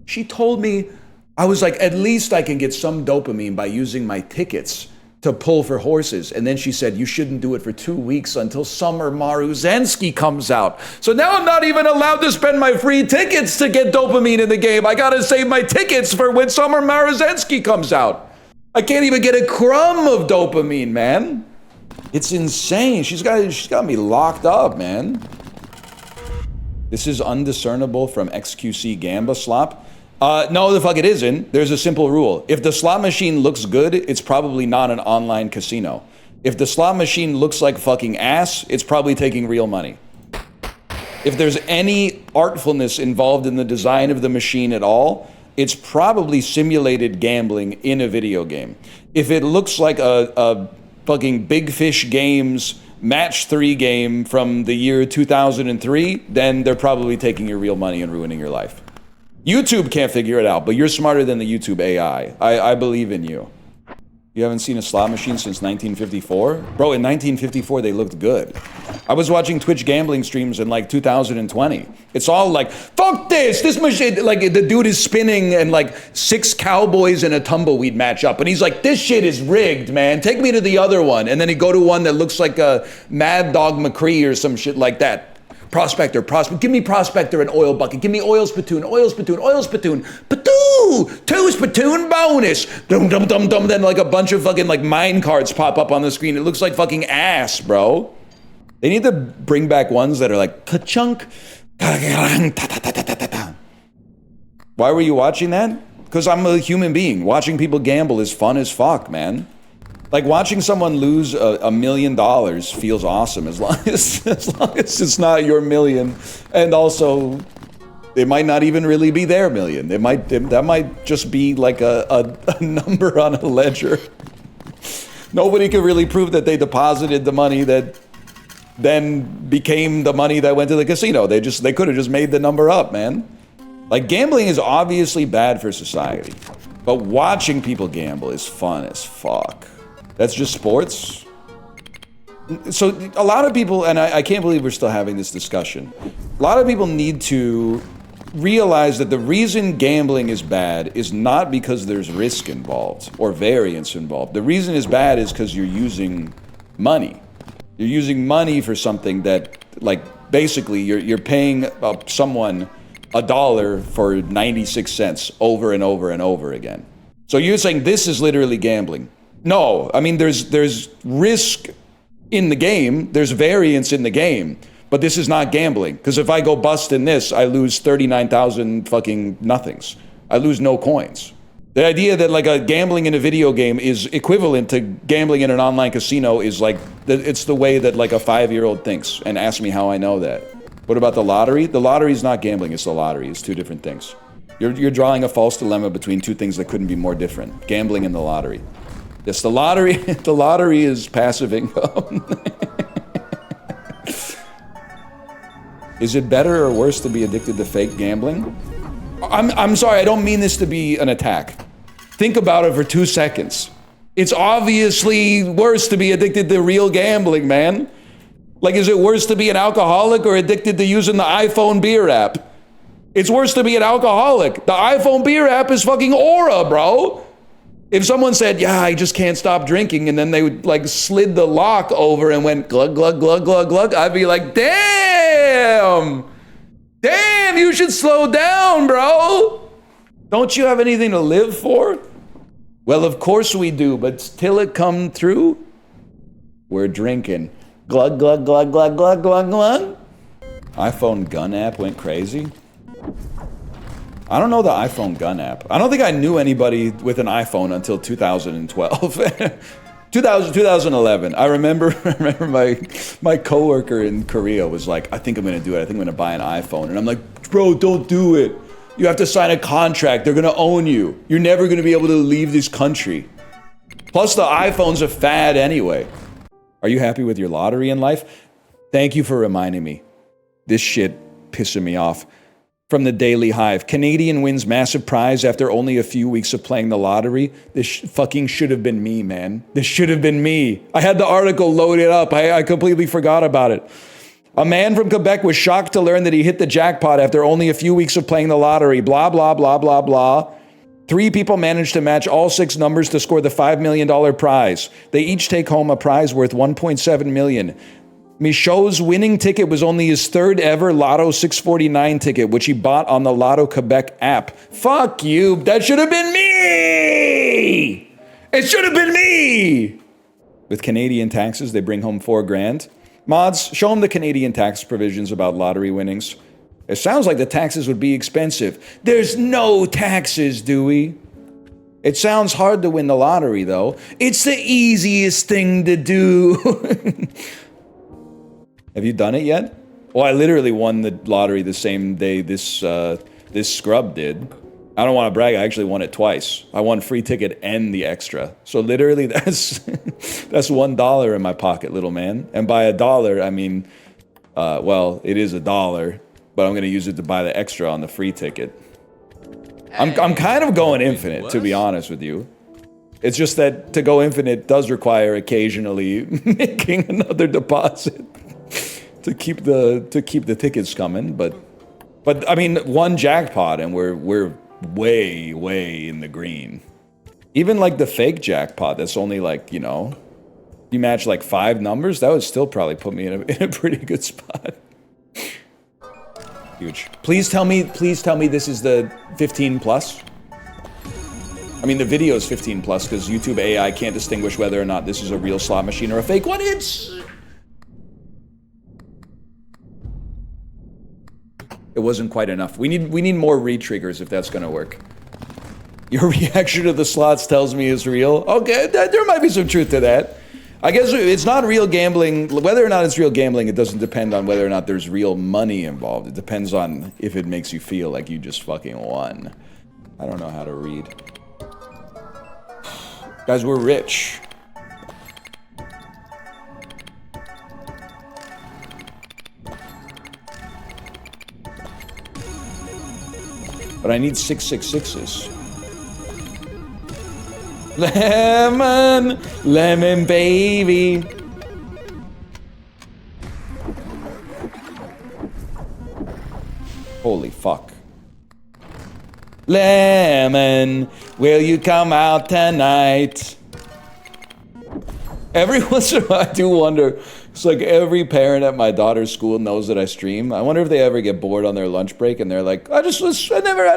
She told me, I was like, at least I can get some dopamine by using my tickets to pull for horses. And then she said, you shouldn't do it for 2 weeks until Summer Maruzensky comes out. So now I'm not even allowed to spend my free tickets to get dopamine in the game. I gotta save my tickets for when Summer Maruzensky comes out. I can't even get a crumb of dopamine, man. It's insane. She's got me locked up, man. This is undiscernible from XQC Gamba Slop. No, the fuck it isn't. There's a simple rule. If the slot machine looks good, it's probably not an online casino. If the slot machine looks like fucking ass, it's probably taking real money. If there's any artfulness involved in the design of the machine at all, it's probably simulated gambling in a video game. If it looks like a fucking Big Fish Games match 3 game from the year 2003, then they're probably taking your real money and ruining your life. YouTube can't figure it out, but you're smarter than the YouTube AI. I believe in you. You haven't seen a slot machine since 1954? Bro, in 1954, they looked good. I was watching Twitch gambling streams in like 2020. It's all like, fuck this! This machine, like the dude is spinning and like 6 cowboys and a tumbleweed match up. And he's like, this shit is rigged, man. Take me to the other one. And then he'd go to one that looks like a Mad Dog McCree or some shit like that. Prospector, give me Prospector and Oil Bucket. Give me Oil Spittoon, Patoo! 2 Spittoon bonus! Dum dum dum dum. Then like a bunch of fucking like mine cards pop up on the screen. It looks like fucking ass, bro. They need to bring back ones that are like ka-chunk. Why were you watching that? because I'm a human being. Watching people gamble is fun as fuck, man. Like watching someone lose $1 million feels awesome as long as it's not your million, and also it might not even really be their million. That might just be like a number on a ledger. Nobody could really prove that they deposited the money that then became the money that went to the casino. They could have just made the number up, man. Like gambling is obviously bad for society, but watching people gamble is fun as fuck. That's just sports. So a lot of people, and I can't believe we're still having this discussion. A lot of people need to realize that the reason gambling is bad is not because there's risk involved or variance involved. The reason it's bad is because you're using money. You're using money for something that, like, basically you're paying someone $1 for 96 cents over and over and over again. So you're saying this is literally gambling. No, I mean, there's risk in the game, there's variance in the game, but this is not gambling. Because if I go bust in this, I lose 39,000 fucking nothings. I lose no coins. The idea that like a gambling in a video game is equivalent to gambling in an online casino is like, it's the way that like a 5-year-old thinks, and ask me how I know that. What about the lottery? The lottery is not gambling, it's the lottery. It's two different things. You're drawing a false dilemma between two things that couldn't be more different. Gambling and the lottery. Yes, the lottery is passive income. Is it better or worse to be addicted to fake gambling? I'm sorry, I don't mean this to be an attack. Think about it for 2 seconds. It's obviously worse to be addicted to real gambling, man. Like, is it worse to be an alcoholic or addicted to using the iPhone beer app? It's worse to be an alcoholic. The iPhone beer app is fucking aura, bro. If someone said, yeah, I just can't stop drinking, and then they would like slid the lock over and went glug, glug, glug, glug, glug, I'd be like, damn, you should slow down, bro. Don't you have anything to live for? Well, of course we do, but till it come through, we're drinking. Glug, glug, glug, glug, glug, glug, glug. iPhone gun app went crazy. I don't know the iPhone gun app. I don't think I knew anybody with an iPhone until 2012. 2011. I remember my coworker in Korea was like, I think I'm gonna do it. I think I'm gonna buy an iPhone. And I'm like, bro, don't do it. You have to sign a contract. They're gonna own you. You're never gonna be able to leave this country. Plus the iPhone's a fad anyway. Are you happy with your lottery in life? Thank you for reminding me. This shit pissing me off. From the Daily Hive. Canadian wins massive prize after only a few weeks of playing the lottery. This fucking should have been me, man. This should have been me. I had the article loaded up. I completely forgot about it. A man from Quebec was shocked to learn that he hit the jackpot after only a few weeks of playing the lottery. Blah, blah, blah, blah, blah. 3 people managed to match all 6 numbers to score the $5 million prize. They each take home a prize worth $1.7 million. Michaud's winning ticket was only his 3rd ever Lotto 649 ticket, which he bought on the Lotto Quebec app. Fuck you. That should have been me. It should have been me. With Canadian taxes, they bring home $4 grand. Mods, show them the Canadian tax provisions about lottery winnings. It sounds like the taxes would be expensive. There's no taxes, Dewey. It sounds hard to win the lottery, though. It's the easiest thing to do. Have you done it yet? Well, I literally won the lottery the same day this scrub did. I don't want to brag, I actually won it twice. I won free ticket and the extra. So literally that's $1 in my pocket, little man. And by $1, I mean, well, it is $1, but I'm gonna use it to buy the extra on the free ticket. I'm kind of going infinite, to be honest with you. It's just that to go infinite does require occasionally making another deposit. To keep the tickets coming, but I mean, one jackpot and we're way in the green. Even like the fake jackpot, that's only like, you know, you match like 5 numbers, that would still probably put me in a pretty good spot. Huge. Please tell me this is the 15 plus. I mean, the video is 15 plus because YouTube AI can't distinguish whether or not this is a real slot machine or a fake one. It wasn't quite enough. We need more re-triggers if that's gonna work. Your reaction to the slots tells me it's real. Okay, there might be some truth to that. I guess it's not real gambling. Whether or not it's real gambling, it doesn't depend on whether or not there's real money involved. It depends on if it makes you feel like you just fucking won. I don't know how to read. Guys, we're rich. But I need 666s. Lemon, lemon baby. Holy fuck. Lemon, will you come out tonight? Every once in a while I do wonder, it's like every parent at my daughter's school knows that I stream. I wonder if they ever get bored on their lunch break and they're like, I don't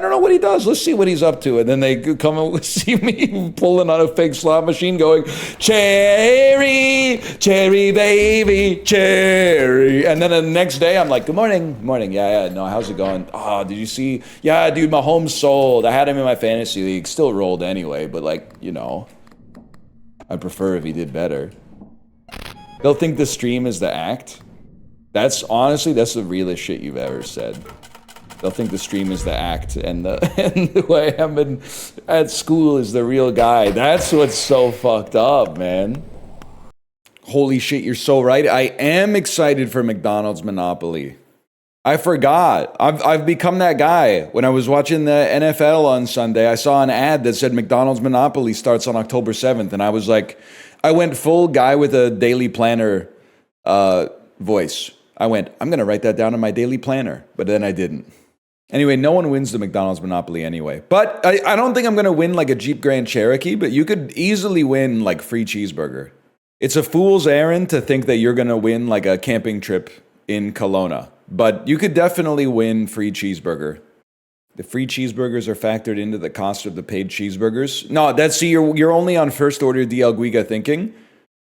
know what he does. Let's see what he's up to. And then they come and see me pulling on a fake slot machine going, cherry, cherry baby, cherry. And then the next day I'm like, good morning. Good morning. Yeah, no, how's it going? Oh, did you see? Yeah, dude, my home sold. I had him in my fantasy league. Still rolled anyway, but like, you know, I'd prefer if he did better. They'll think the stream is the act. That's honestly, that's the realest shit you've ever said. They'll think the stream is the act, and the way I'm at school is the real guy. That's what's so fucked up, man. Holy shit, you're so right. I am excited for McDonald's Monopoly. I forgot. I've become that guy. When I was watching the NFL on Sunday, I saw an ad that said McDonald's Monopoly starts on October 7th, and I was like, I went full guy with a daily planner voice. I went, I'm going to write that down in my daily planner, but then I didn't. Anyway, no one wins the McDonald's Monopoly anyway. But I don't think I'm going to win like a Jeep Grand Cherokee, but you could easily win like free cheeseburger. It's a fool's errand to think that you're going to win like a camping trip in Kelowna, but you could definitely win free cheeseburger. The free cheeseburgers are factored into the cost of the paid cheeseburgers. No, you're only on first order DL Guiga thinking.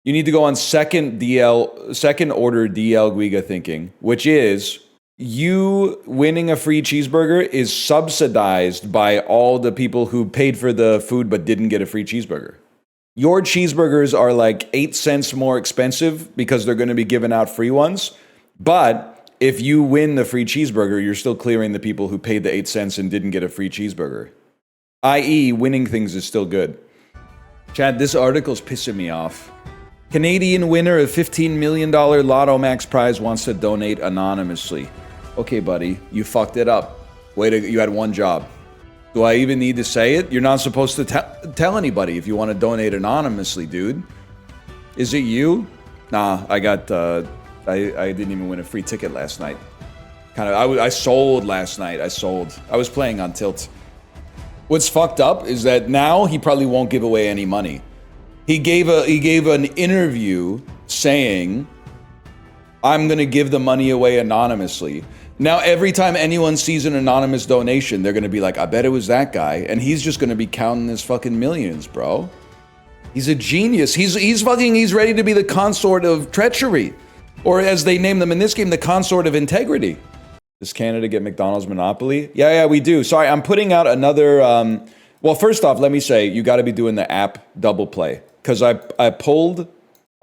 You need to go on second order DL Guiga thinking, which is you winning a free cheeseburger is subsidized by all the people who paid for the food but didn't get a free cheeseburger. Your cheeseburgers are like 8 cents more expensive because they're going to be giving out free ones, but if you win the free cheeseburger, you're still clearing the people who paid the 8 cents and didn't get a free cheeseburger. I.e., winning things is still good. Chad, this article's pissing me off. Canadian winner of $15 million Lotto Max prize wants to donate anonymously. Okay, buddy, you fucked it up. You had one job. Do I even need to say it? You're not supposed to tell anybody if you want to donate anonymously, dude. Is it you? Nah, I didn't even win a free ticket last night. I sold last night. I was playing on tilt. What's fucked up is that now he probably won't give away any money. He gave an interview saying, I'm going to give the money away anonymously. Now every time anyone sees an anonymous donation, they're going to be like, I bet it was that guy. And he's just going to be counting his fucking millions, bro. He's a genius. He's ready to be the consort of treachery. Or as they name them in this game, the consort of integrity. Does Canada get McDonald's Monopoly? Yeah, we do. Sorry, I'm putting out another... well, first off, let me say, you got to be doing the app double play. Because I pulled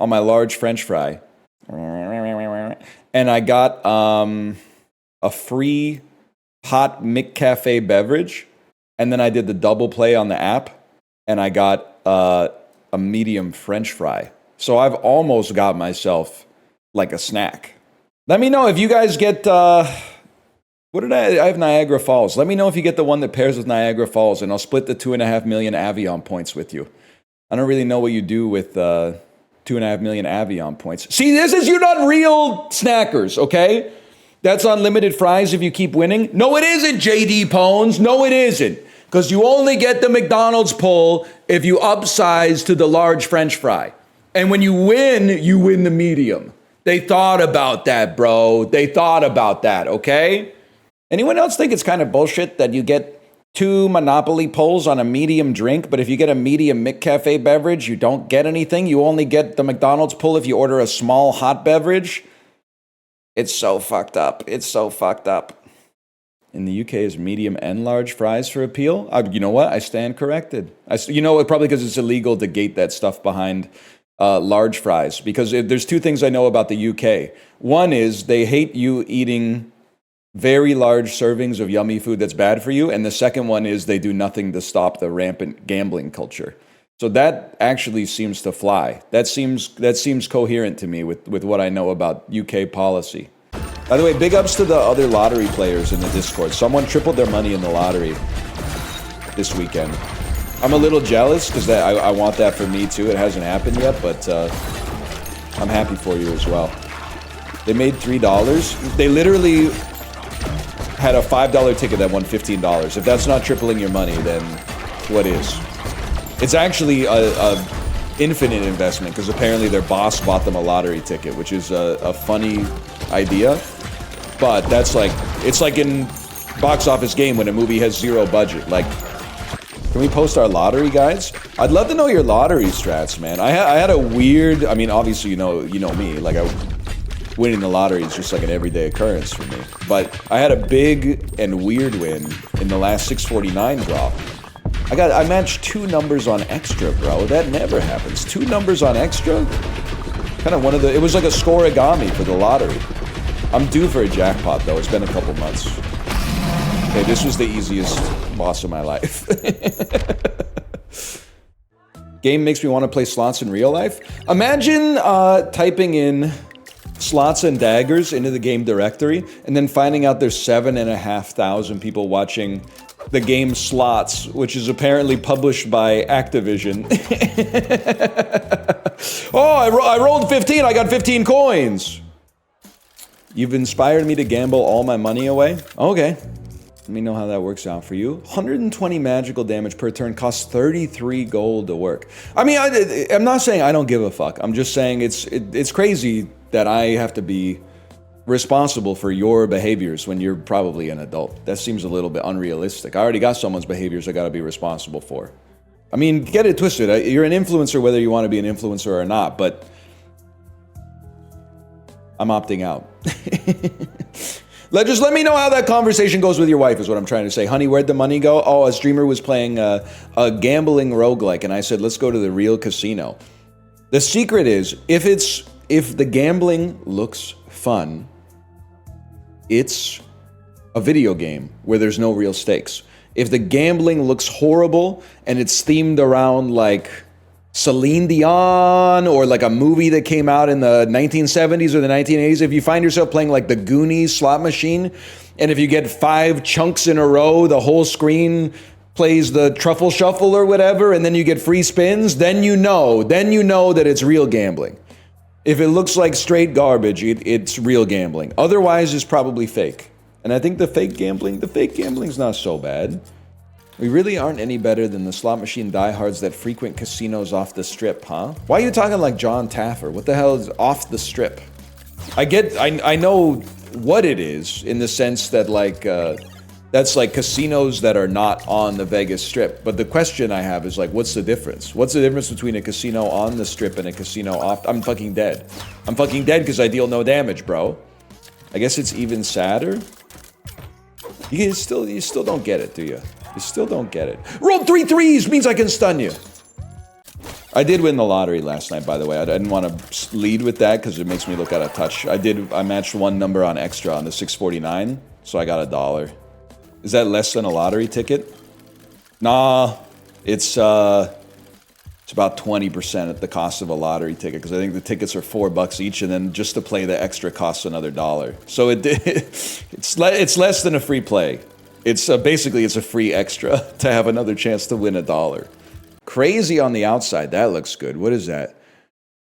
on my large French fry. And I got a free hot McCafe beverage. And then I did the double play on the app. And I got a medium French fry. So I've almost got myself... like a snack. Let me know if you guys get, I have Niagara Falls. Let me know if you get the one that pairs with Niagara Falls, and I'll split the 2.5 million Avion points with you. I don't really know what you do with 2.5 million Avion points. See, you're not real snackers, okay? That's unlimited fries if you keep winning. No, it isn't, JD Pones. No, it isn't. Because you only get the McDonald's pull if you upsize to the large French fry. And when you win the medium. They thought about that, bro. They thought about that, okay? Anyone else think it's kind of bullshit that you get 2 Monopoly pulls on a medium drink, but if you get a medium McCafe beverage, you don't get anything? You only get the McDonald's pull if you order a small hot beverage? It's so fucked up. It's so fucked up. in the UK is medium and large fries for appeal. You know what? I stand corrected. You know what? Probably because it's illegal to gate that stuff behind large fries. Because there's two things I know about the UK. One is they hate you eating very large servings of yummy food that's bad for you. And the second one is they do nothing to stop the rampant gambling culture. So that actually seems to fly. That seems coherent to me with what I know about UK policy. By the way, big ups to the other lottery players in the Discord. Someone tripled their money in the lottery this weekend. I'm a little jealous because I want that for me too. It hasn't happened yet, but I'm happy for you as well. They made $3. They literally had a $5 ticket that won $15. If that's not tripling your money, then what is? It's actually a infinite investment because apparently their boss bought them a lottery ticket, which is a funny idea. But that's like, it's like in Box Office Game when a movie has zero budget. Like, can we post our lottery guides? I'd love to know your lottery strats, man. I had a weird, I mean, obviously you know me. Like, winning the lottery is just like an everyday occurrence for me. But I had a big and weird win in the last 649 drop. I matched 2 numbers on extra, bro. That never happens. 2 numbers on extra? Kind of it was like a scoreigami for the lottery. I'm due for a jackpot, though. It's been a couple months. Okay, this was the easiest boss of my life. Game makes me want to play slots in real life. Imagine typing in slots and daggers into the game directory and then finding out there's 7,500 people watching the game Slots, which is apparently published by Activision. Oh, I rolled 15, I got 15 coins. You've inspired me to gamble all my money away. Okay. Let me know how that works out for you. 120 magical damage per turn costs 33 gold to work. I mean, I'm not saying I don't give a fuck. I'm just saying it's crazy that I have to be responsible for your behaviors when you're probably an adult. That seems a little bit unrealistic. I already got someone's behaviors I gotta be responsible for. I mean, get it twisted. You're an influencer whether you want to be an influencer or not, but I'm opting out. Just let me know how that conversation goes with your wife is what I'm trying to say. Honey, where'd the money go? Oh, a streamer was playing a gambling roguelike, and I said, let's go to the real casino. The secret is, if the gambling looks fun, it's a video game where there's no real stakes. If the gambling looks horrible and it's themed around like Celine Dion or like a movie that came out in the 1970s or the 1980s, if you find yourself playing like the Goonies slot machine, and if you get 5 chunks in a row, the whole screen plays the truffle shuffle or whatever, and then you get free spins, then you know that it's real gambling. If it looks like straight garbage, it's real gambling. Otherwise, it's probably fake. And I think the fake gambling's not so bad. We really aren't any better than the slot machine diehards that frequent casinos off the strip, huh? Why are you talking like John Taffer? What the hell is off the strip? I know what it is in the sense that like, that's like casinos that are not on the Vegas Strip. But the question I have is like, what's the difference? What's the difference between a casino on the Strip and a casino off? I'm fucking dead. I'm fucking dead because I deal no damage, bro. I guess it's even sadder. You still don't get it, do you? You still don't get it. Rolled 3 threes means I can stun you. I did win the lottery last night, by the way. I didn't want to lead with that because it makes me look out of touch. I matched 1 number on extra on the 649, so I got $1. Is that less than a lottery ticket? Nah, it's about 20% at the cost of a lottery ticket because I think the tickets are $4 each, and then just to play the extra costs another $1. So it's less than a free play. It's basically it's a free extra to have another chance to win $1. Crazy on the outside. That looks good. What is that?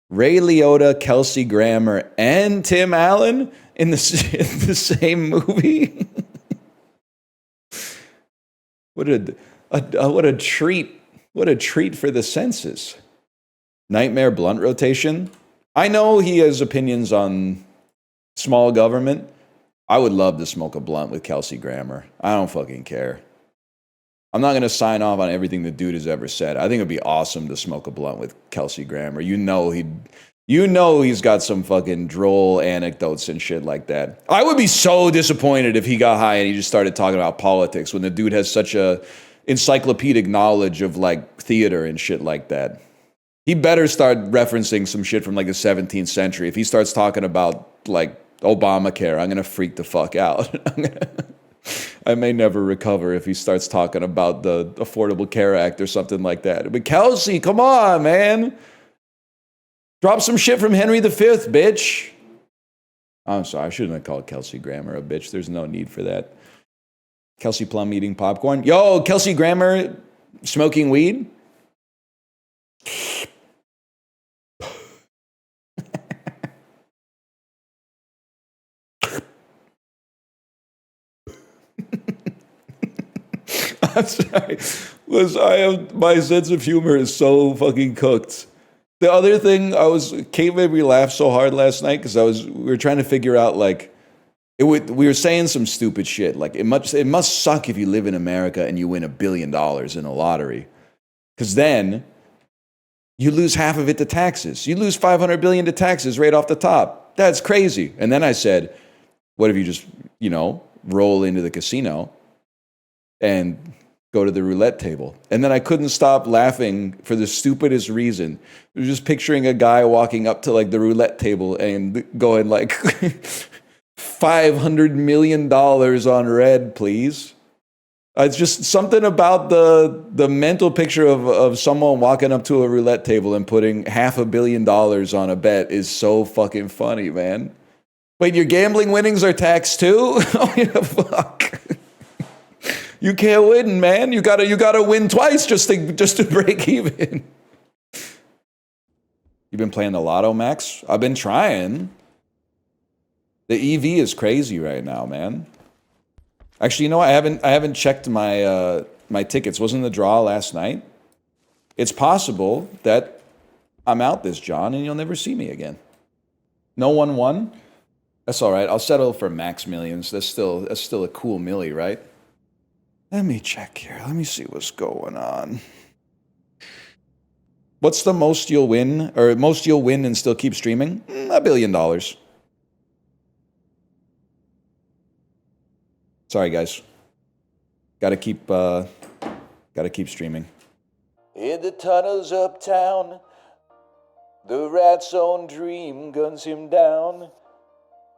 Ray Liotta, Kelsey Grammer, and Tim Allen in the same movie. What a treat! What a treat for the senses. Nightmare blunt rotation. I know he has opinions on small government. I would love to smoke a blunt with Kelsey Grammer. I don't fucking care. I'm not going to sign off on everything the dude has ever said. I think it'd be awesome to smoke a blunt with Kelsey Grammer. You know he'd You know he's got some fucking droll anecdotes and shit like that. I would be so disappointed if he got high and he just started talking about politics when the dude has such a encyclopedic knowledge of like theater and shit like that. He better start referencing some shit from like the 17th century. If he starts talking about like Obamacare, I'm gonna freak the fuck out. I may never recover if he starts talking about the Affordable Care Act or something like that. But Kelsey, come on, man. Drop some shit from Henry V, bitch. I'm sorry, I shouldn't have called Kelsey Grammer a bitch. There's no need for that. Kelsey Plum eating popcorn. Yo, Kelsey Grammer smoking weed. I'm sorry. My sense of humor is so fucking cooked. The other thing Kate made me laugh so hard last night because we were trying to figure out like we were saying some stupid shit like it must suck if you live in America and you win $1 billion in a lottery because then you lose half of it to taxes. You lose $500 billion to taxes right off the top. That's crazy. And then I said, what if you just roll into the casino and go to the roulette table? And then I couldn't stop laughing for the stupidest reason. I was just picturing a guy walking up to like the roulette table and going like $500 million on red, please. It's just something about the mental picture of someone walking up to a roulette table and putting $500 million on a bet is so fucking funny, man. Wait, your gambling winnings are taxed too? Oh yeah, fuck. You can't win, man. You gotta win twice just to break even. You've been playing the lotto, Max? I've been trying. The EV is crazy right now, man. Actually, I haven't checked my tickets. Wasn't the draw last night? It's possible that I'm out this John and you'll never see me again. No one won? That's all right. I'll settle for max millions. That's still a cool milli, right? Let me check here. Let me see what's going on. What's the most you'll win, or most you'll win and still keep streaming? $1 billion. Sorry, guys. Gotta keep streaming. In the tunnels uptown, the rat's own dream guns him down.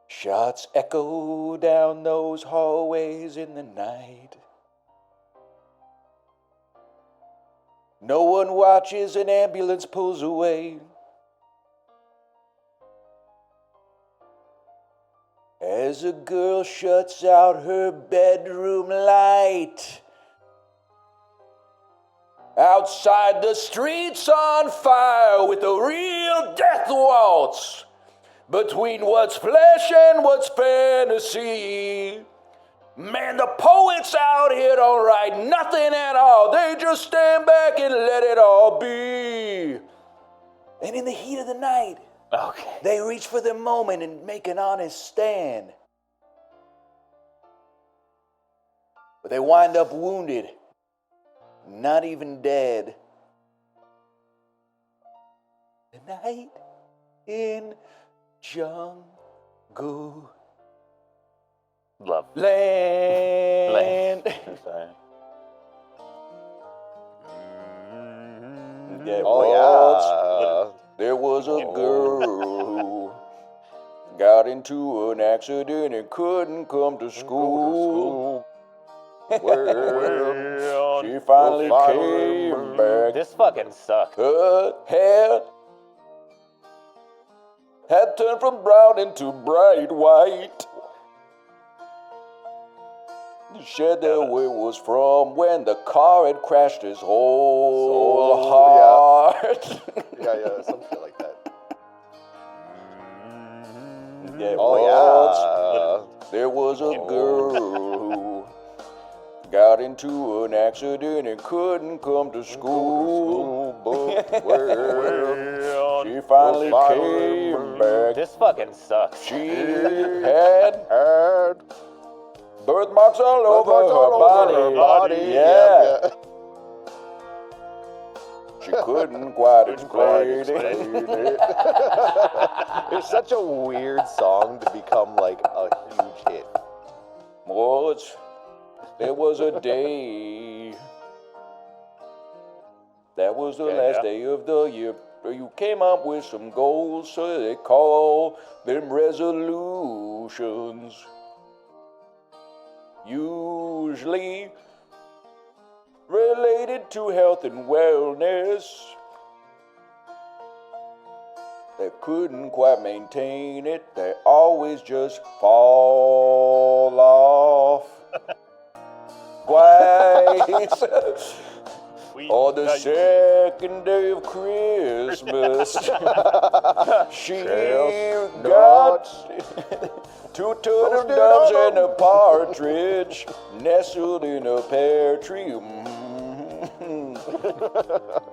Shots echo down those hallways in the night. No one watches, an ambulance pulls away. As a girl shuts out her bedroom light. Outside the streets on fire with a real death waltz. Between what's flesh and what's fantasy. Man, the poets out here don't write nothing at all. They just stand back and let it all be. And in the heat of the night, they reach for their moment and make an honest stand. But they wind up wounded, not even dead. The night in jungle. Love. Land. Sorry. There was a girl who got into an accident and couldn't come to school. Well, she finally came back. This fucking sucks. Her hair had turned from brown into bright white. The shed that where was from when the car had crashed his whole heart. Yeah, some shit like that. There was a girl who got into an accident and couldn't come to school. But well, she finally came back. This fucking sucks. She had birthmarks all over her body. Yeah. she couldn't quite explain it. It's such a weird song to become like a huge hit. There was a day. That was the last day of the year. You came up with some goals, so they call them resolutions. Usually related to health and wellness. They couldn't quite maintain it. They always just fall off. Twice. On the second day of Christmas, she got 2 turtle doves and a partridge nestled in a pear tree.